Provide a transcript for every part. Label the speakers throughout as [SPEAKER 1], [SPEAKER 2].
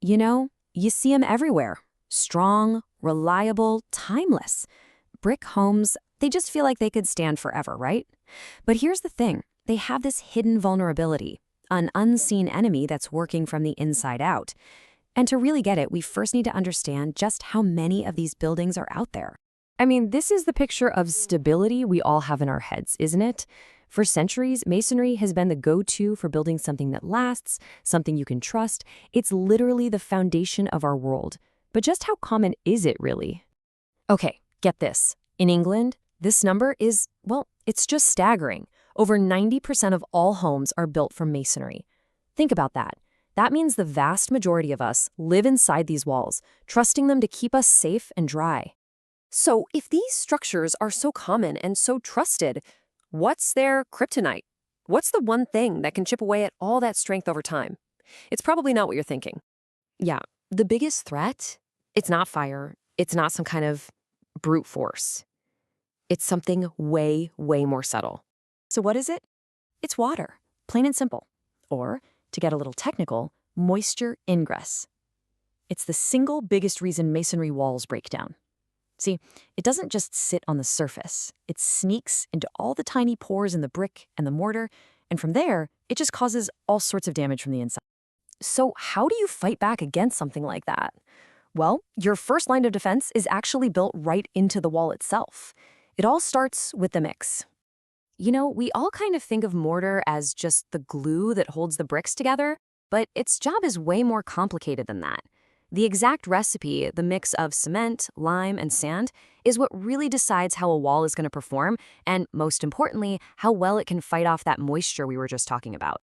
[SPEAKER 1] You know, you see them everywhere. Strong, reliable, timeless. Brick homes, they just feel like they could stand forever, right? But here's the thing. They have this hidden vulnerability, an unseen enemy that's working from the inside out. And to really get it, we first need to understand just how many of these buildings are out there. I mean, this is the picture of stability we all have in our heads, isn't it? For centuries, masonry has been the go-to for building something that lasts, something you can trust. It's literally the foundation of our world. But just how common is it really? Okay, get this. In England, this number is, well, it's just staggering. Over 90% of all homes are built from masonry. Think about that. That means the vast majority of us live inside these walls, trusting them to keep us safe and dry.
[SPEAKER 2] So if these structures are so common and so trusted, what's their kryptonite? What's the one thing that can chip away at all that strength over time? It's probably not what you're thinking.
[SPEAKER 1] Yeah, the biggest threat, it's not fire. It's not some kind of brute force. It's something way, way more subtle. So what is it? It's water, plain and simple. Or, to get a little technical, moisture ingress. It's the single biggest reason masonry walls break down. See, it doesn't just sit on the surface. It sneaks into all the tiny pores in the brick and the mortar, and from there, it just causes all sorts of damage from the inside. So how do you fight back against something like that? Well, your first line of defense is actually built right into the wall itself. It all starts with the mix. You know, we all kind of think of mortar as just the glue that holds the bricks together, but its job is way more complicated than that. The exact recipe, the mix of cement, lime, and sand, is what really decides how a wall is going to perform, and most importantly, how well it can fight off that moisture we were just talking about.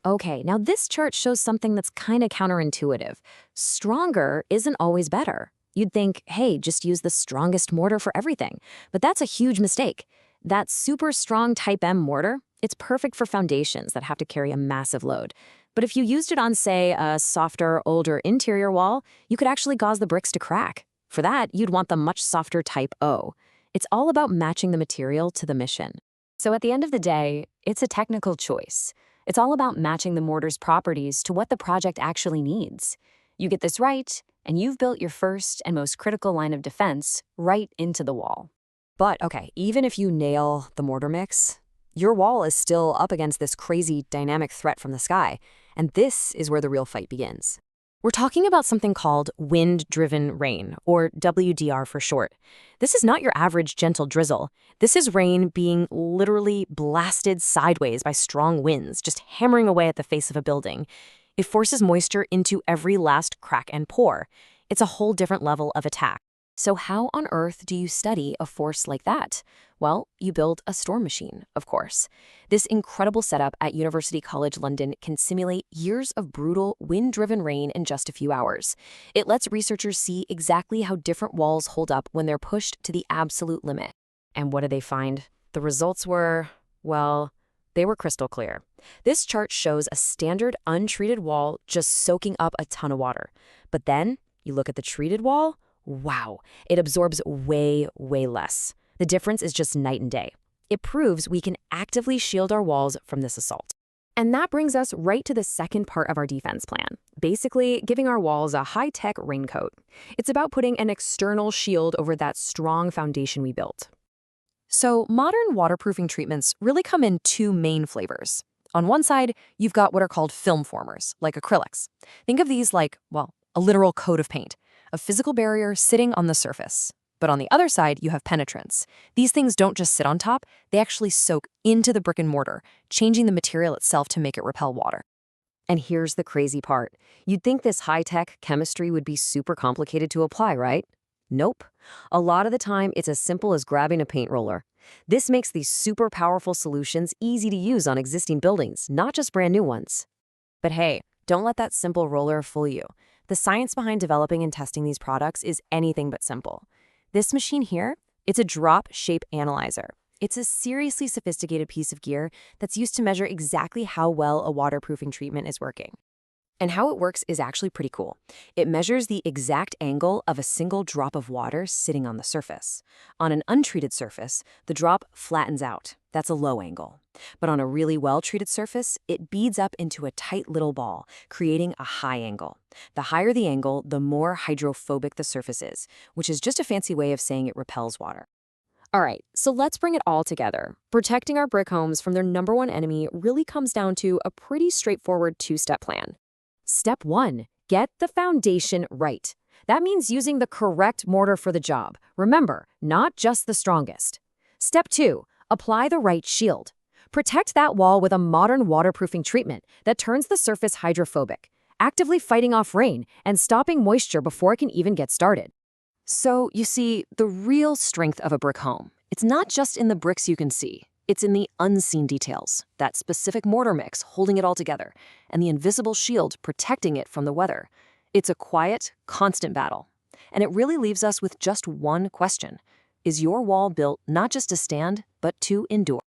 [SPEAKER 1] Okay, now this chart shows something that's kind of counterintuitive. Stronger isn't always better. You'd think, hey, just use the strongest mortar for everything. But that's a huge mistake. That super strong Type M mortar, it's perfect for foundations that have to carry a massive load. But if you used it on, say, a softer, older interior wall, you could actually cause the bricks to crack. For that, you'd want the much softer Type O. It's all about matching the material to the mission. So at the end of the day, it's a technical choice. It's all about matching the mortar's properties to what the project actually needs. You get this right, and you've built your first and most critical line of defense right into the wall. But okay, even if you nail the mortar mix, your wall is still up against this crazy dynamic threat from the sky, and this is where the real fight begins. We're talking about something called wind-driven rain, or WDR for short. This is not your average gentle drizzle. This is rain being literally blasted sideways by strong winds, just hammering away at the face of a building. It forces moisture into every last crack and pore. It's a whole different level of attack. So how on earth do you study a force like that? Well, you build a storm machine, of course. This incredible setup at University College London can simulate years of brutal, wind-driven rain in just a few hours. It lets researchers see exactly how different walls hold up when they're pushed to the absolute limit. And what did they find? The results were, well, they were crystal clear. This chart shows a standard untreated wall just soaking up a ton of water. But then you look at the treated wall. Wow, it absorbs way, way less. The difference is just night and day. It proves we can actively shield our walls from this assault. And that brings us right to the second part of our defense plan, basically giving our walls a high-tech raincoat. It's about putting an external shield over that strong foundation we built. So modern waterproofing treatments really come in two main flavors. On one side, you've got what are called film formers, like acrylics. Think of these like, well, a literal coat of paint, a physical barrier sitting on the surface. But on the other side, you have penetrants. These things don't just sit on top, they actually soak into the brick and mortar, changing the material itself to make it repel water. And here's the crazy part. You'd think this high-tech chemistry would be super complicated to apply, right? Nope. A lot of the time, it's as simple as grabbing a paint roller. This makes these super powerful solutions easy to use on existing buildings, not just brand new ones. But hey, don't let that simple roller fool you. The science behind developing and testing these products is anything but simple. This machine here, it's a drop shape analyzer. It's a seriously sophisticated piece of gear that's used to measure exactly how well a waterproofing treatment is working. And how it works is actually pretty cool. It measures the exact angle of a single drop of water sitting on the surface. On an untreated surface, the drop flattens out. That's a low angle. But on a really well-treated surface, it beads up into a tight little ball, creating a high angle. The higher the angle, the more hydrophobic the surface is, which is just a fancy way of saying it repels water.
[SPEAKER 2] All right, so let's bring it all together. Protecting our brick homes from their number one enemy really comes down to a pretty straightforward two-step plan. Step 1, get the foundation right. That means using the correct mortar for the job. Remember, not just the strongest. Step 2, apply the right shield. Protect that wall with a modern waterproofing treatment that turns the surface hydrophobic, actively fighting off rain and stopping moisture before it can even get started.
[SPEAKER 1] So, you see, the real strength of a brick home, it's not just in the bricks you can see. It's in the unseen details, that specific mortar mix holding it all together, and the invisible shield protecting it from the weather. It's a quiet, constant battle. And it really leaves us with just one question. Is your wall built not just to stand, but to endure?